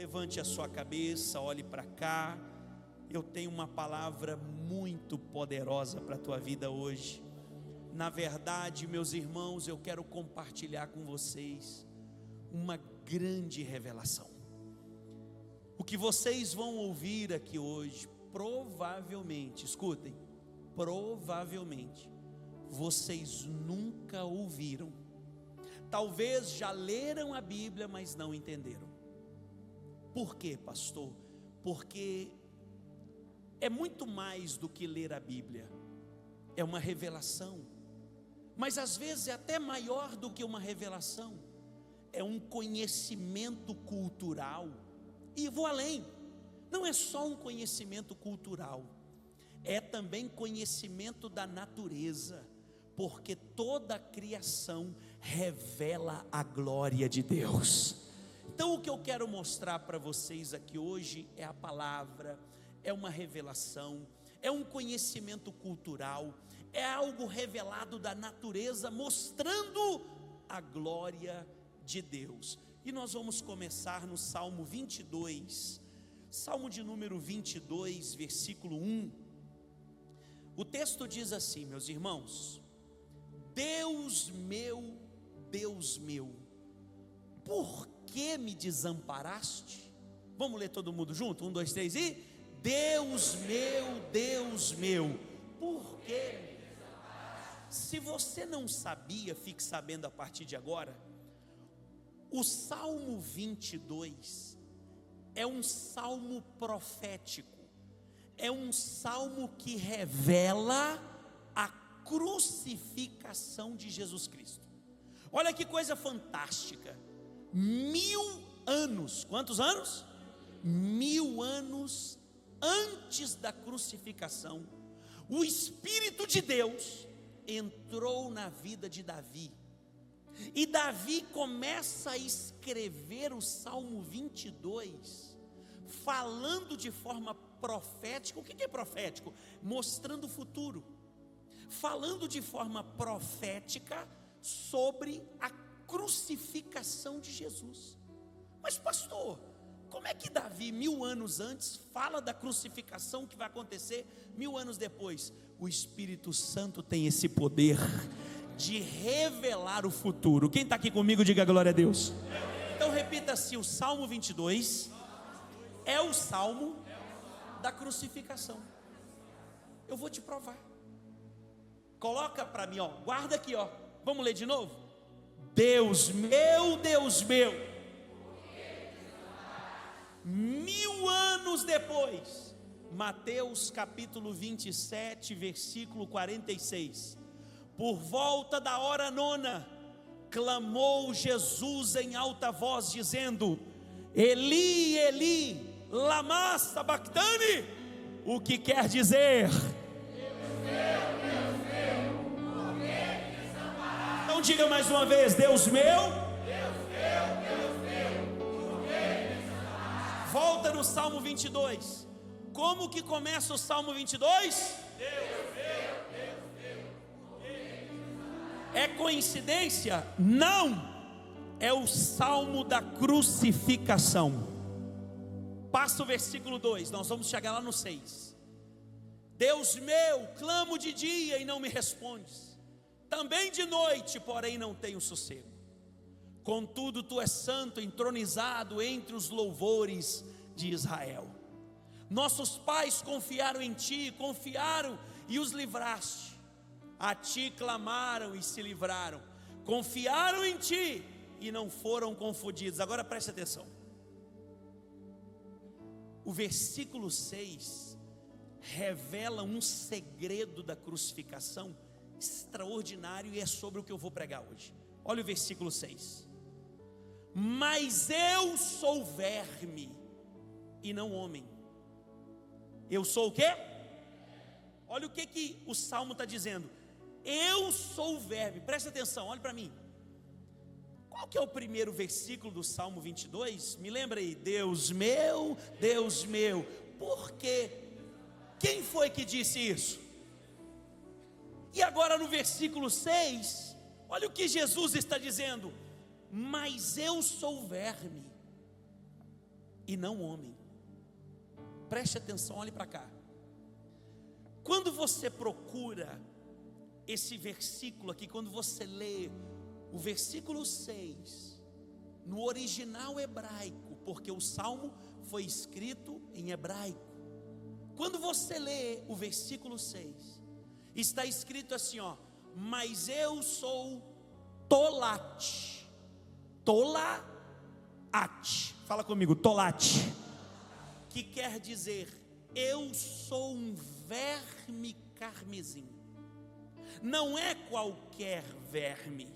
Levante a sua cabeça, olhe para cá. Eu tenho uma palavra muito poderosa para a tua vida hoje. Na verdade, meus irmãos, eu quero compartilhar com vocês uma grande revelação. O que vocês vão ouvir aqui hoje, provavelmente, escutem, provavelmente, vocês nunca ouviram. Talvez já leram a Bíblia, mas não entenderam. Por quê, pastor? Porque é muito mais do que ler a Bíblia, é uma revelação, mas às vezes é até maior do que uma revelação, é um conhecimento cultural. E vou além, não é só um conhecimento cultural, é também conhecimento da natureza, porque toda a criação revela a glória de Deus. Então o que eu quero mostrar para vocês aqui hoje é a palavra, é uma revelação, é um conhecimento cultural, é algo revelado da natureza, mostrando a glória de Deus. E nós vamos começar no Salmo 22, Salmo de número 22, versículo 1. O texto diz assim, meus irmãos: Deus meu, por que me desamparaste? Vamos ler todo mundo junto? 1, 2, 3 e... Deus meu, por que me desamparaste? Se você não sabia, fique sabendo a partir de agora. O Salmo 22 é um salmo profético, é um salmo que revela a crucificação de Jesus Cristo. Olha que coisa fantástica, 1000 anos, quantos anos? 1000 anos antes da crucificação, o Espírito de Deus entrou na vida de Davi, e Davi começa a escrever o Salmo 22, falando de forma profética. O que é profético? Mostrando o futuro, falando de forma profética sobre a crucificação de Jesus. Mas pastor, como é que Davi, 1000 anos antes, fala da crucificação que vai acontecer 1000 anos depois? O Espírito Santo tem esse poder de revelar o futuro. Quem está aqui comigo, diga glória a Deus. Então repita assim: o Salmo 22 é o Salmo da crucificação. Eu vou te provar. Coloca para mim, ó, guarda aqui, ó. Vamos ler de novo? Deus meu, 1000 anos depois, Mateus capítulo 27, versículo 46. Por volta da hora 9, clamou Jesus em alta voz, dizendo: Eli, Eli, lama sabachthani, o que quer dizer: Deus meu, por que me desamparaste? Então diga mais uma vez: Deus meu, por que me desamparaste? Volta no Salmo 22. Como que começa o Salmo 22? É coincidência? Não, é o salmo da crucificação. Passa o versículo 2, nós vamos chegar lá no 6. Deus meu, clamo de dia e não me respondes, também de noite, porém não tenho sossego. Contudo tu és santo, entronizado entre os louvores de Israel. Nossos pais confiaram em ti, confiaram e os livraste. A ti clamaram e se livraram, confiaram em ti e não foram confundidos. Agora preste atenção, o versículo 6 revela um segredo da crucificação extraordinário, e é sobre o que eu vou pregar hoje. Olha o versículo 6: Mas eu sou verme e não homem. Eu sou o quê? Olha o que o Salmo está dizendo. Eu sou o verme. Presta atenção, olha para mim. Qual que é o primeiro versículo do Salmo 22? Me lembra aí. Deus meu, por quê? Quem foi que disse isso? E agora no versículo 6, olha o que Jesus está dizendo: Mas eu sou verme e não homem. Preste atenção, olhe para cá. Quando você procura esse versículo aqui, quando você lê o versículo 6, no original hebraico, porque o salmo foi escrito em hebraico. Quando você lê o versículo 6, está escrito assim, ó: mas eu sou Tolat. Tolat. Fala comigo, Tolat. Que quer dizer, eu sou um verme carmesim. Não é qualquer verme.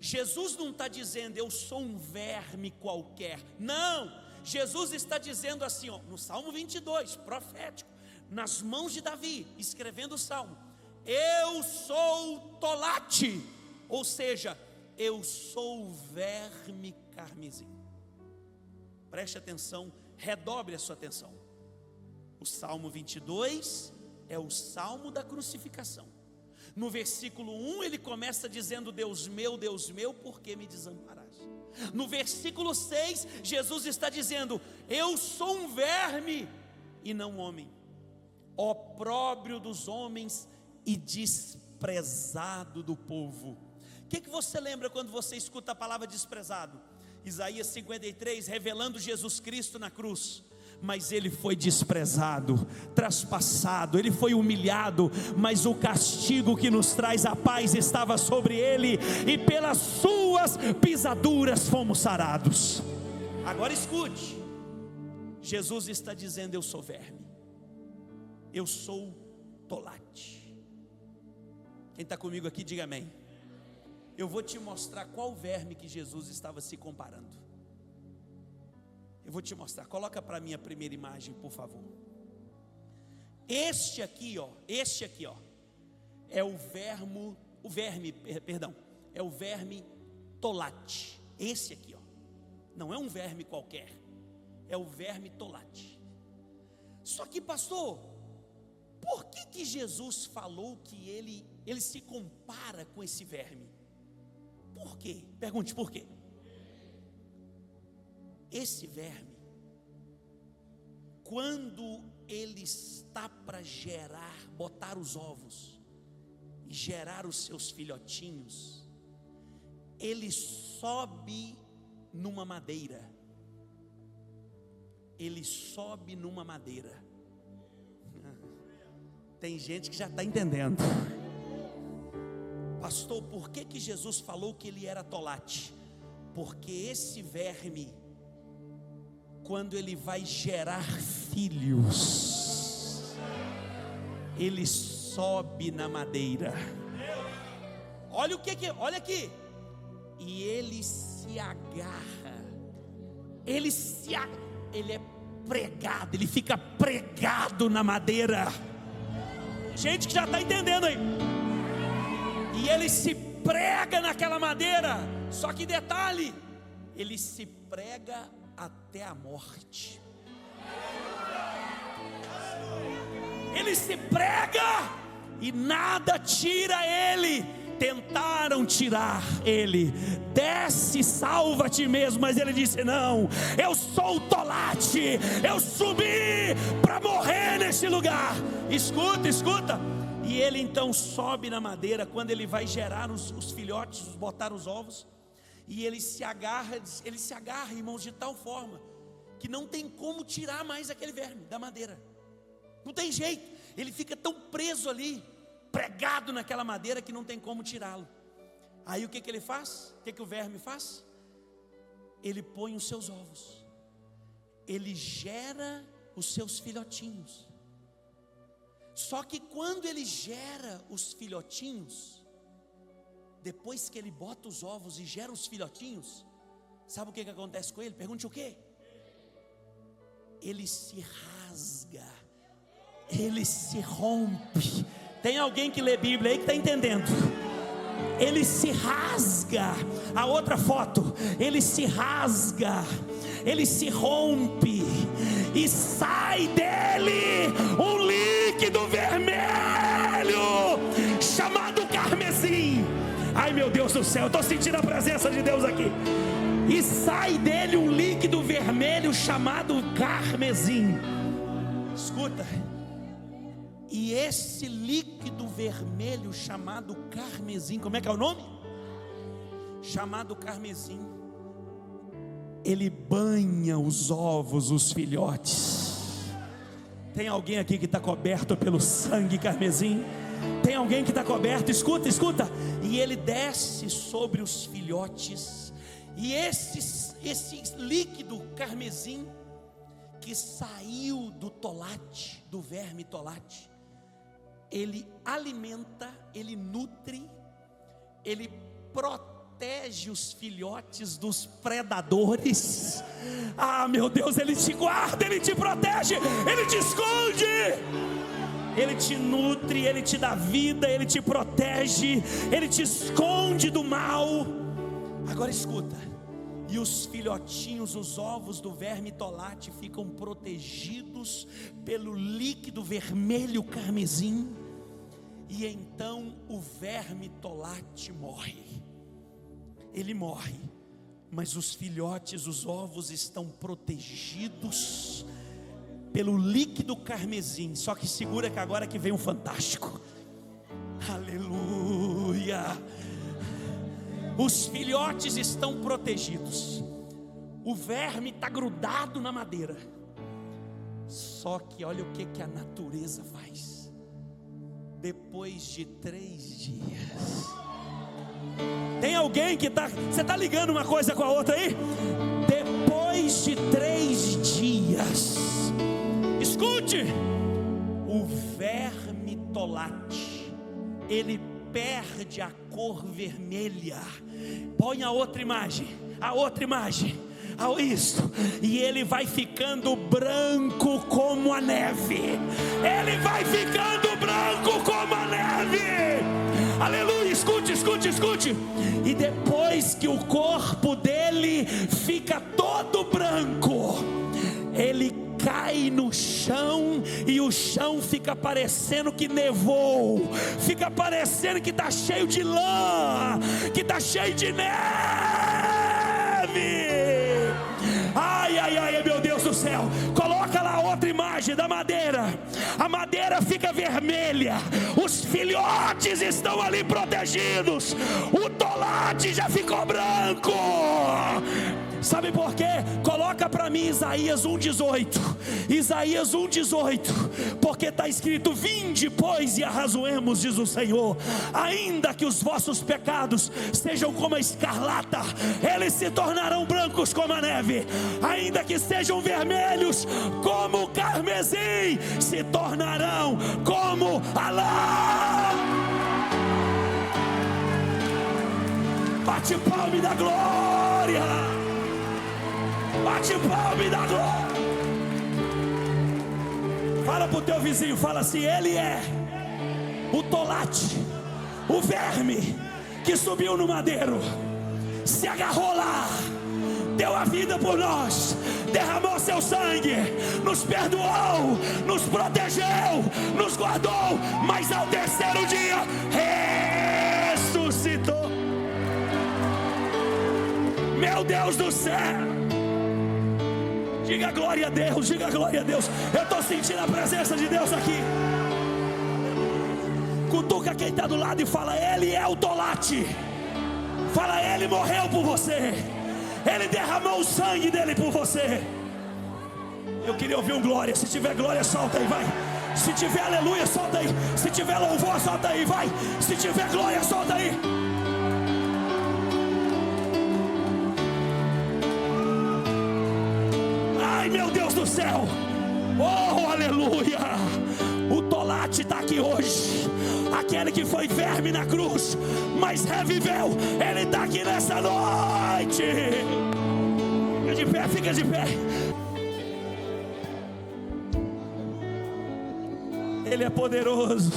Jesus não está dizendo eu sou um verme qualquer. Não, Jesus está dizendo assim, ó, no Salmo 22, profético, nas mãos de Davi, escrevendo o Salmo: eu sou Tolat, ou seja, eu sou o verme carmesim. Preste atenção, redobre a sua atenção. O Salmo 22 é o Salmo da crucificação. No versículo 1 ele começa dizendo: Deus meu, por que me desamparaste? No versículo 6, Jesus está dizendo: eu sou um verme e não homem, opróbrio dos homens e desprezado do povo. O que você lembra quando você escuta a palavra desprezado? Isaías 53, revelando Jesus Cristo na cruz. Mas ele foi desprezado, traspassado, ele foi humilhado, mas o castigo que nos traz a paz estava sobre ele, e pelas suas pisaduras fomos sarados. Agora escute, Jesus está dizendo: eu sou verme, eu sou Tolat. Quem está comigo aqui, diga amém. Eu vou te mostrar qual verme que Jesus estava se comparando. Eu vou te mostrar, coloca para mim a primeira imagem, por favor. Este aqui, ó, é o verme Tolat. Esse aqui, ó, não é um verme qualquer, é o verme Tolat. Só que, pastor, por que Jesus falou que ele se compara com esse verme? Por quê? Pergunte por quê. Esse verme, quando ele está para botar os ovos e gerar os seus filhotinhos, ele sobe numa madeira. Tem gente que já está entendendo. Pastor, por que Jesus falou que ele era Tolat? Porque esse verme, quando ele vai gerar filhos, ele sobe na madeira. Olha olha aqui. E ele se agarra. Ele é pregado, ele fica pregado na madeira. Gente que já está entendendo aí. E ele se prega naquela madeira. Só que detalhe, ele se prega até a morte. Ele se prega e nada tira ele. Tentaram tirar ele. Desce, salva a ti mesmo. Mas ele disse: não, eu sou o Tolat, eu subi para morrer nesse lugar. Escuta. E ele então sobe na madeira. Quando ele vai gerar os filhotes, botar os ovos, e ele se agarra, irmãos, de tal forma que não tem como tirar mais aquele verme da madeira. Não tem jeito. Ele fica tão preso ali, pregado naquela madeira, que não tem como tirá-lo. Aí o que ele faz? O que o verme faz? Ele põe os seus ovos, ele gera os seus filhotinhos. Só que quando ele gera os filhotinhos, depois que ele bota os ovos e gera os filhotinhos, sabe o que acontece com ele? Pergunte o quê? Ele se rasga, ele se rompe. Tem alguém que lê Bíblia aí que está entendendo? Ele se rasga. A outra foto, ele se rasga, ele se rompe, e sai dele um líquido vermelho chamado carmesim. Ai, meu Deus do céu, eu estou sentindo a presença de Deus aqui. e sai dele um líquido vermelho chamado carmesim. Escuta, e esse líquido vermelho chamado carmesim, como é que é o nome? Chamado carmesim, ele banha os ovos, os filhotes. Tem alguém aqui que está coberto pelo sangue carmesim? Tem alguém que está coberto? Escuta, escuta. E ele desce sobre os filhotes, e esse líquido carmesim que saiu do tolate, do verme tolate, ele alimenta, ele nutre, ele protege os filhotes dos predadores. Ah, meu Deus, ele te guarda, ele te protege, ele te esconde, ele te nutre, ele te dá vida, ele te protege, ele te esconde do mal. Agora escuta, e os filhotinhos, os ovos do verme tolate ficam protegidos pelo líquido vermelho carmesim, e então o verme tolate morre. Ele morre, mas os filhotes, os ovos estão protegidos pelo líquido carmesim. Só que segura que agora que vem um fantástico. Aleluia. Os filhotes estão protegidos, o verme está grudado na madeira. Só que olha o que a natureza faz. Depois de 3 dias, tem alguém que está, você está ligando uma coisa com a outra aí? Depois de 3 dias, escute, o verme tolate, ele perde a cor vermelha. Põe a outra imagem, isso, e ele vai ficando branco como a neve. Ele vai ficando branco como a neve. Aleluia, escute, escute, escute. E depois que o corpo dele fica todo branco, ele cai no chão, e o chão fica parecendo que nevou, fica parecendo que está cheio de lã, que está cheio de neve. Ai, ai, ai, meu Deus do céu. Coloca lá outra imagem da madeira. A madeira fica vermelha, os filhotes estão ali protegidos, o tolate já ficou branco. Sabe por quê? Coloca para mim Isaías 1,18. Isaías 1,18. Porque está escrito: vinde, pois, e arrazoemos, diz o Senhor. Ainda que os vossos pecados sejam como a escarlata, eles se tornarão brancos como a neve. Ainda que sejam vermelhos como o carmesim, se tornarão como a lã. Bate palma e dá glória. Bate palma e dá glória. Fala pro teu vizinho, fala assim: ele é o tolate, o verme que subiu no madeiro, se agarrou lá, deu a vida por nós, derramou seu sangue, nos perdoou, nos protegeu, nos guardou, mas ao terceiro dia ressuscitou. Meu Deus do céu. Diga glória a Deus, diga glória a Deus. Eu estou sentindo a presença de Deus aqui. Cutuca quem está do lado e fala: ele é o tolate. Fala: ele morreu por você, ele derramou o sangue dele por você. Eu queria ouvir um glória. Se tiver glória, solta aí, vai. Se tiver aleluia, solta aí. Se tiver louvor, solta aí, vai. Se tiver glória, solta aí. Ai, meu Deus do céu. Oh, aleluia. O tolate está aqui hoje. Aquele que foi verme na cruz, mas reviveu, ele está aqui nessa noite. Fica de pé, fica de pé. Ele é poderoso.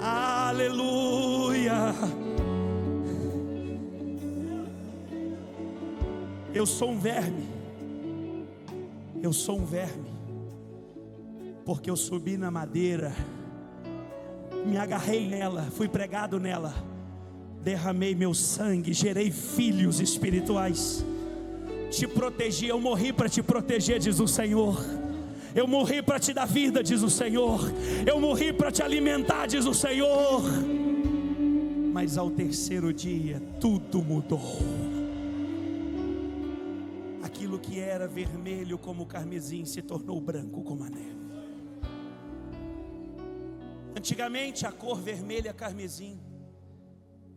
Aleluia. Eu sou um verme. Eu sou um verme, porque eu subi na madeira, me agarrei nela, fui pregado nela, derramei meu sangue, gerei filhos espirituais, te protegi. Eu morri para te proteger, diz o Senhor. Eu morri para te dar vida, diz o Senhor. Eu morri para te alimentar, diz o Senhor. Mas ao terceiro dia tudo mudou. Aquilo que era vermelho como o carmesim se tornou branco como a neve. Antigamente a cor vermelha carmesim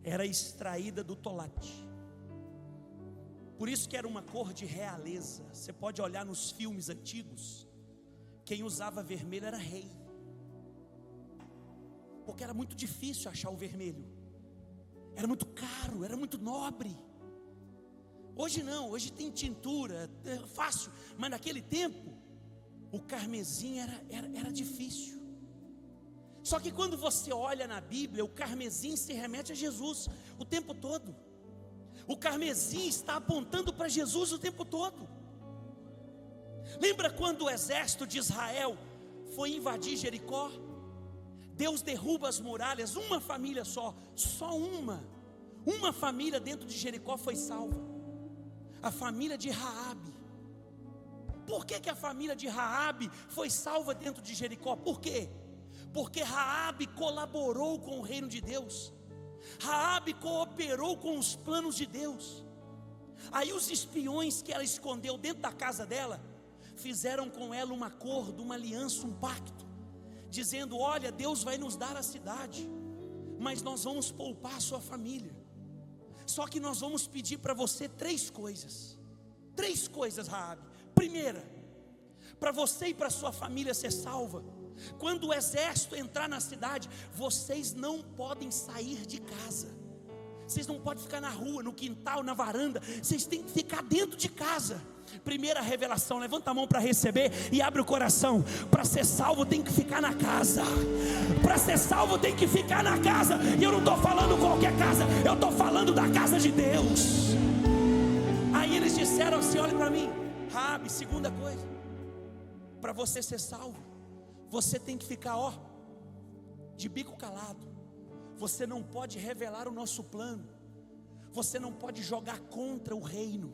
era extraída do tomate. Por isso que era uma cor de realeza. Você pode olhar nos filmes antigos, quem usava vermelho era rei, porque era muito difícil achar o vermelho, era muito caro, era muito nobre. Hoje não, hoje tem tintura, é fácil, mas naquele tempo o carmesim era difícil. Só que quando você olha na Bíblia, o carmesim se remete a Jesus o tempo todo. O carmesim está apontando para Jesus o tempo todo. Lembra quando o exército de Israel foi invadir Jericó? Deus derruba as muralhas, uma família só uma família dentro de Jericó foi salva, a família de Raabe. Por que a família de Raabe foi salva dentro de Jericó? Por quê? Porque Raabe colaborou com o reino de Deus, Raabe cooperou com os planos de Deus. Aí os espiões que ela escondeu dentro da casa dela fizeram com ela um acordo, uma aliança, um pacto, dizendo: olha, Deus vai nos dar a cidade, mas nós vamos poupar a sua família. Só que nós vamos pedir para você três coisas, Raabe. Primeira, para você e para sua família ser salva, quando o exército entrar na cidade, vocês não podem sair de casa, vocês não podem ficar na rua, no quintal, na varanda, vocês têm que ficar dentro de casa. Primeira revelação, levanta a mão para receber e abre o coração. Para ser salvo tem que ficar na casa. Para ser salvo tem que ficar na casa. E eu não estou falando qualquer casa, eu estou falando da casa de Deus. Aí eles disseram assim: olha para mim, Raabe, segunda coisa, para você ser salvo, você tem que ficar de bico calado. Você não pode revelar o nosso plano, você não pode jogar contra o reino,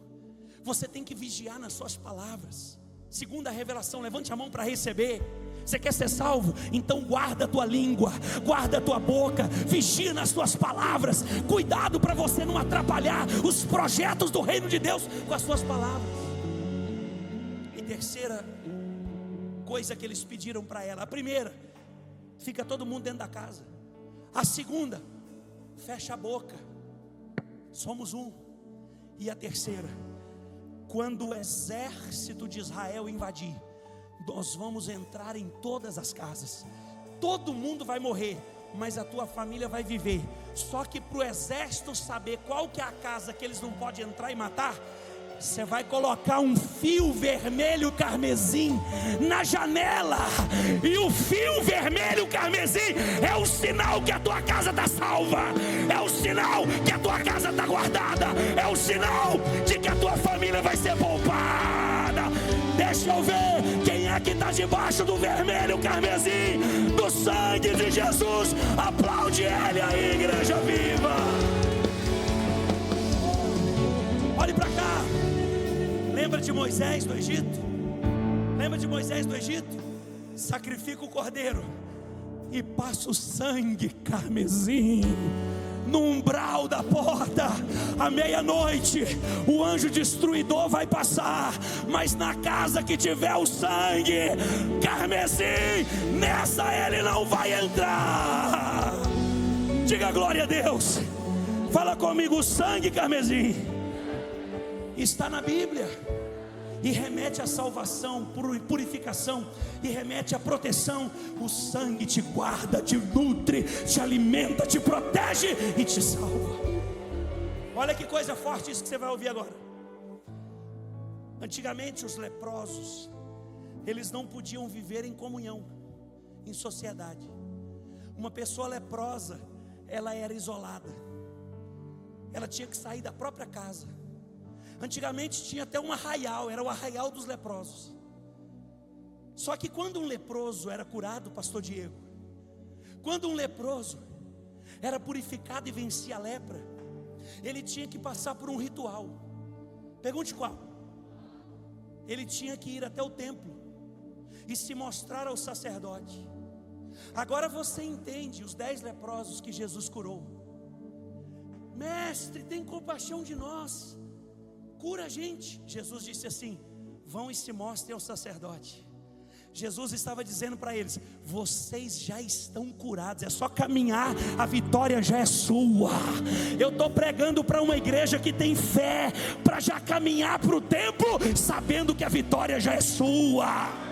você tem que vigiar nas suas palavras. Segunda revelação, levante a mão para receber. Você quer ser salvo? Então guarda a tua língua, guarda a tua boca, vigia nas tuas palavras. Cuidado para você não atrapalhar os projetos do reino de Deus com as suas palavras. E terceira coisa que eles pediram para ela: a primeira, fica todo mundo dentro da casa. A segunda, fecha a boca, somos um. E a terceira, quando o exército de Israel invadir, nós vamos entrar em todas as casas. Todo mundo vai morrer, mas a tua família vai viver. Só que para o exército saber qual que é a casa que eles não podem entrar e matar, você vai colocar um fio vermelho carmesim na janela. E o fio vermelho carmesim é o sinal que a tua casa está salva, é o sinal que a tua casa está guardada, é o sinal de que a tua família vai ser poupada. Deixa eu ver quem é que está debaixo do vermelho carmesim, do sangue de Jesus. Aplaude ele aí, igreja viva. Olhe para cá. Lembra de Moisés do Egito? Lembra de Moisés do Egito? Sacrifica o cordeiro e passa o sangue carmesim no umbral da porta. À meia-noite o anjo destruidor vai passar, mas na casa que tiver o sangue carmesim, nessa ele não vai entrar. Diga glória a Deus. Fala comigo: o sangue carmesim está na Bíblia e remete à salvação, purificação, e remete à proteção. O sangue te guarda, te nutre, te alimenta, te protege e te salva. Olha que coisa forte isso que você vai ouvir agora. Antigamente os leprosos, eles não podiam viver em comunhão, em sociedade. Uma pessoa leprosa, ela era isolada, ela tinha que sair da própria casa. Antigamente tinha até um arraial, era o arraial dos leprosos. Só que quando um leproso era curado, pastor Diego, quando um leproso era purificado e vencia a lepra, ele tinha que passar por um ritual. Pergunte qual? Ele tinha que ir até o templo e se mostrar ao sacerdote. Agora você entende os 10 leprosos que Jesus curou. Mestre, tem compaixão de nós, cura a gente. Jesus disse assim: vão e se mostrem ao sacerdote. Jesus estava dizendo para eles: vocês já estão curados, é só caminhar, a vitória já é sua. Eu estou pregando para uma igreja que tem fé, para já caminhar para o templo, sabendo que a vitória já é sua.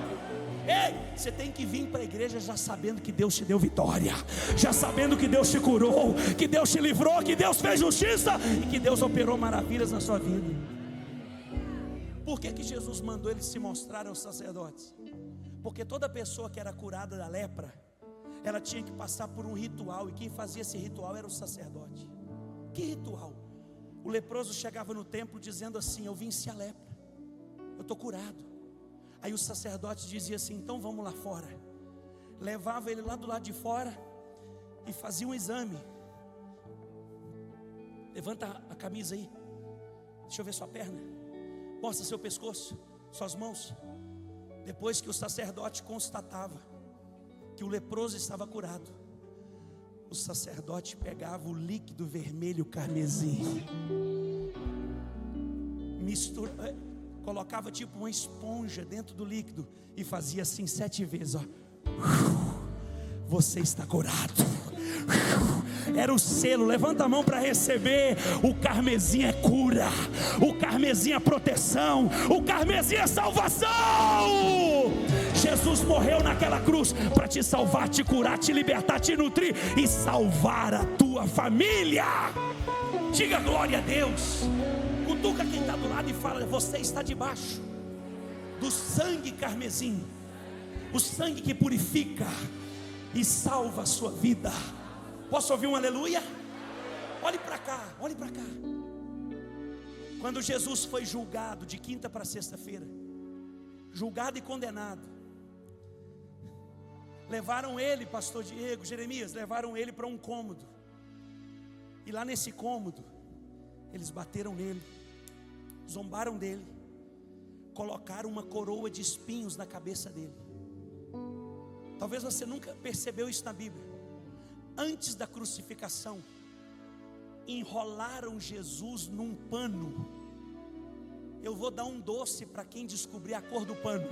Ei, você tem que vir para a igreja já sabendo que Deus te deu vitória, já sabendo que Deus te curou, que Deus te livrou, que Deus fez justiça e que Deus operou maravilhas na sua vida. Por que Jesus mandou eles se mostrarem aos sacerdotes? Porque toda pessoa que era curada da lepra, ela tinha que passar por um ritual, e quem fazia esse ritual era o sacerdote. Que ritual? O leproso chegava no templo dizendo assim: eu venci a lepra, eu estou curado. Aí o sacerdote dizia assim: então vamos lá fora. Levava ele lá do lado de fora e fazia um exame. Levanta a camisa aí, deixa eu ver sua perna, mostra seu pescoço, suas mãos. Depois que o sacerdote constatava que o leproso estava curado, o sacerdote pegava o líquido vermelho carmesim, colocava tipo uma esponja dentro do líquido e fazia assim 7 vezes, ó. Você está curado. Era o selo. Levanta a mão para receber. O carmesim é cura, o carmesim é proteção, o carmesim é salvação. Jesus morreu naquela cruz para te salvar, te curar, te libertar, te nutrir e salvar a tua família. Diga glória a Deus. Cutuca quem está do lado e fala: você está debaixo do sangue carmesim, o sangue que purifica e salva a sua vida. Posso ouvir um aleluia? Olhe para cá, olhe para cá. Quando Jesus foi julgado de quinta para sexta-feira, julgado e condenado, levaram ele, pastor Diego, Jeremias, levaram ele para um cômodo. E lá nesse cômodo, eles bateram nele, zombaram dele, colocaram uma coroa de espinhos na cabeça dele. Talvez você nunca percebeu isso na Bíblia. Antes da crucificação, enrolaram Jesus num pano. Eu vou dar um doce para quem descobrir a cor do pano.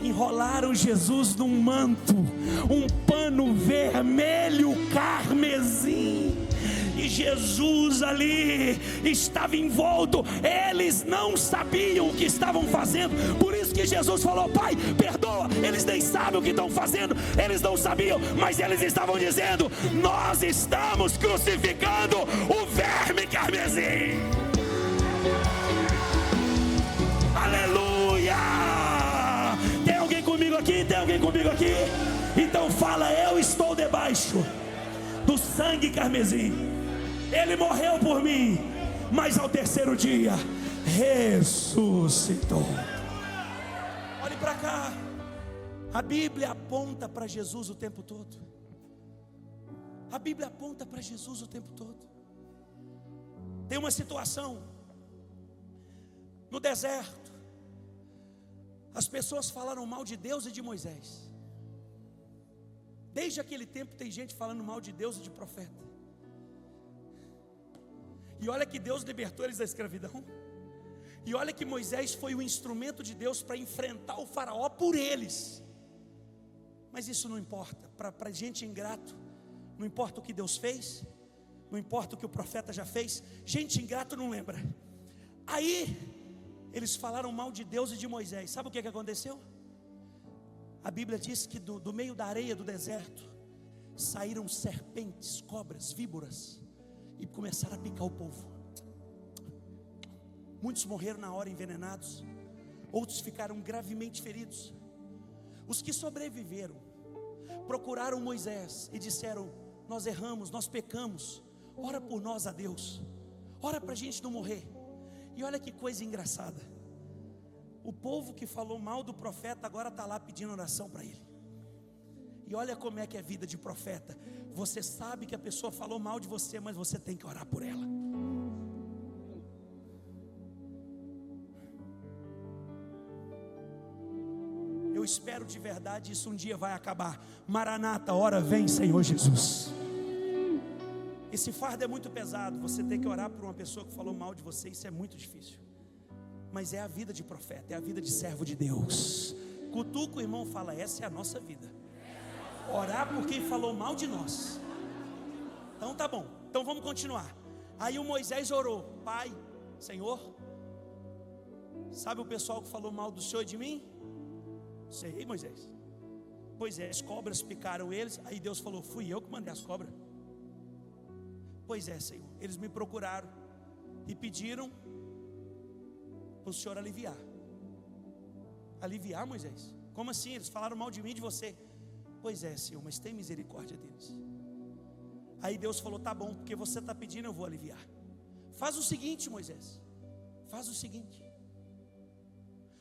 Enrolaram Jesus num manto, um pano vermelho carmesim, e Jesus ali estava envolto. Eles não sabiam o que estavam fazendo, por isso que Jesus falou: Pai, perdoa, eles nem sabem o que estão fazendo. Eles não sabiam, mas eles estavam dizendo: nós estamos crucificando o verme carmesim. Aleluia! Tem alguém comigo aqui? Tem alguém comigo aqui? Então fala: eu estou debaixo do sangue carmesim. Ele morreu por mim, mas ao terceiro dia ressuscitou. Olhe para cá. A Bíblia aponta para Jesus o tempo todo. A Bíblia aponta para Jesus o tempo todo. Tem uma situação no deserto. As pessoas falaram mal de Deus e de Moisés. Desde aquele tempo tem gente falando mal de Deus e de profeta. E olha que Deus libertou eles da escravidão. E olha que Moisés foi o instrumento de Deus para enfrentar o faraó por eles. Mas isso não importa. Para gente ingrato, não importa o que Deus fez, não importa o que o profeta já fez. Gente ingrato não lembra. Aí eles falaram mal de Deus e de Moisés. Sabe o que aconteceu? A Bíblia diz que do meio da areia do deserto saíram serpentes, cobras, víboras, e começaram a picar o povo. Muitos morreram na hora envenenados, outros ficaram gravemente feridos. Os que sobreviveram procuraram Moisés e disseram: nós erramos, nós pecamos, ora por nós a Deus, ora para a gente não morrer. E olha que coisa engraçada, o povo que falou mal do profeta agora está lá pedindo oração para ele. E olha como é que é vida de profeta. Você sabe que a pessoa falou mal de você, mas você tem que orar por ela. Eu espero de verdade, isso um dia vai acabar. Maranata, hora vem, Senhor Jesus. Esse fardo é muito pesado. Você tem que orar por uma pessoa que falou mal de você. Isso é muito difícil. Mas é a vida de profeta, é a vida de servo de Deus. Cutuca o irmão, fala: essa é a nossa vida. Orar por quem falou mal de nós. Então tá bom, então vamos continuar. Aí o Moisés orou: Pai, Senhor, sabe o pessoal que falou mal do Senhor e de mim? Sei, Moisés. Pois é, as cobras picaram eles. Aí Deus falou: fui eu que mandei as cobras. Pois é, Senhor, eles me procuraram e pediram para o Senhor aliviar. Aliviar, Moisés? Como assim? Eles falaram mal de mim e de você. Pois é, Senhor, mas tem misericórdia deles. Aí Deus falou: tá bom, porque você está pedindo, eu vou aliviar. Faz o seguinte, Moisés, faz o seguinte: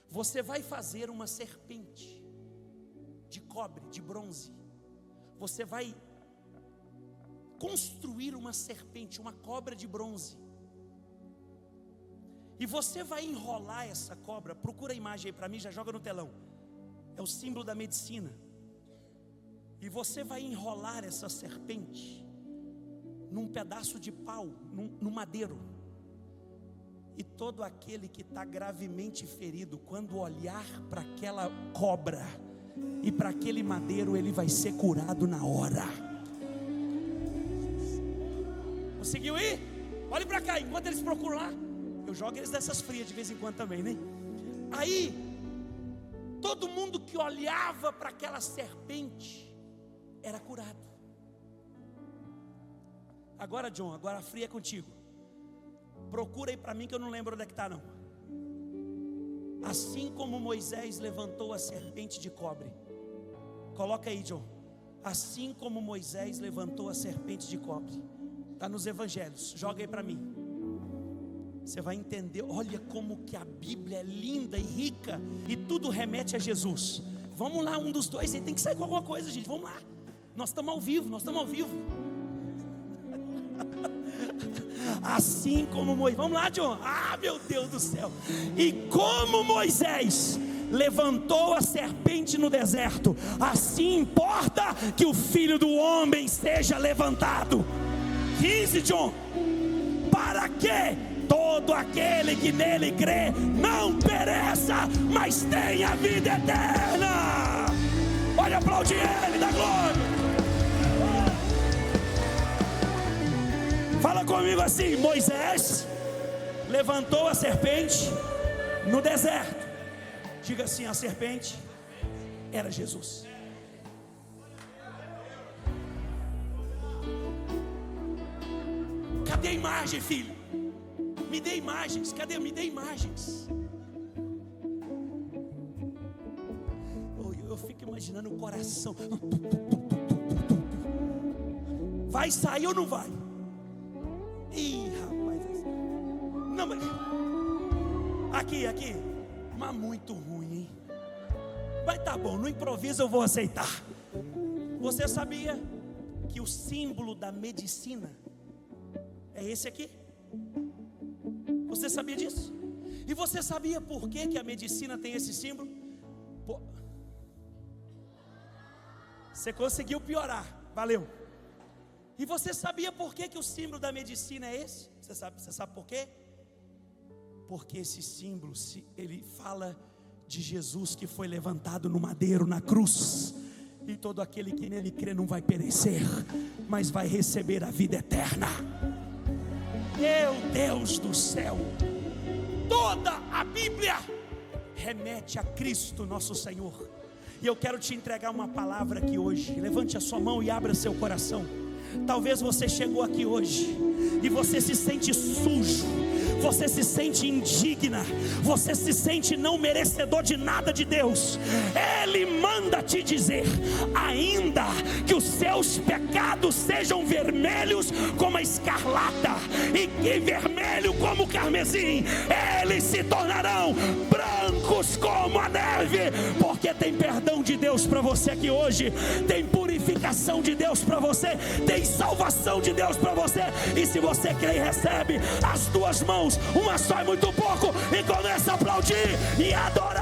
você vai fazer uma serpente de cobre, de bronze. Você vai construir uma serpente, uma cobra de bronze. E você vai enrolar essa cobra. Procura a imagem aí para mim, já joga no telão. É o símbolo da medicina. E você vai enrolar essa serpente num pedaço de pau, num madeiro. E todo aquele que está gravemente ferido, quando olhar para aquela cobra e para aquele madeiro, ele vai ser curado na hora. Conseguiu ir? Olhe para cá, enquanto eles procuram lá. Eu jogo eles dessas frias de vez em quando também, né? Aí, todo mundo que olhava para aquela serpente era curado. Agora, John, agora a fria é contigo. Procura aí para mim que eu não lembro onde é que está não. Assim como Moisés levantou a serpente de cobre. Coloca aí, John. Assim como Moisés levantou a serpente de cobre. Está nos evangelhos, joga aí para mim. Você vai entender, olha como que a Bíblia é linda e rica. E tudo remete a Jesus. Vamos lá, um dos dois aí tem que sair com alguma coisa, gente, vamos lá. Nós estamos ao vivo, Assim como Moisés, vamos lá, John. Ah, meu Deus do céu. E como Moisés levantou a serpente no deserto, assim importa que o Filho do Homem seja levantado. 15, John. Para que todo aquele que nele crê não pereça, mas tenha vida eterna. Olha, aplaudir ele, da glória. Fala comigo assim: Moisés levantou a serpente no deserto. Diga assim: a serpente era Jesus. Cadê a imagem, filho? Me dê imagens, cadê? Me dê imagens. Eu fico imaginando o coração. Vai sair ou não vai? Ih, rapaz. Não, mas aqui. Mas muito ruim, hein? Vai tá bom, no improviso eu vou aceitar. Você sabia que o símbolo da medicina é esse aqui? Você sabia disso? E você sabia por que a medicina tem esse símbolo? Você conseguiu piorar, valeu. E você sabia por que o símbolo da medicina é esse? Você sabe por quê? Porque esse símbolo, ele fala de Jesus que foi levantado no madeiro, na cruz. E todo aquele que nele crê não vai perecer, mas vai receber a vida eterna. Meu Deus do céu, toda a Bíblia remete a Cristo nosso Senhor. E eu quero te entregar uma palavra aqui hoje. Levante a sua mão e abra seu coração. Talvez você chegou aqui hoje e você se sente sujo, você se sente indigna, você se sente não merecedor de nada de Deus. Ele manda te dizer: ainda que os seus pecados sejam vermelhos como a escarlata e vermelho como o carmesim, eles se tornarão brancos brancos como a neve, porque tem perdão de Deus para você aqui hoje, tem purificação de Deus para você, tem salvação de Deus para você. E se você crê e recebe, as duas mãos, uma só é muito pouco, e começa a aplaudir e adorar.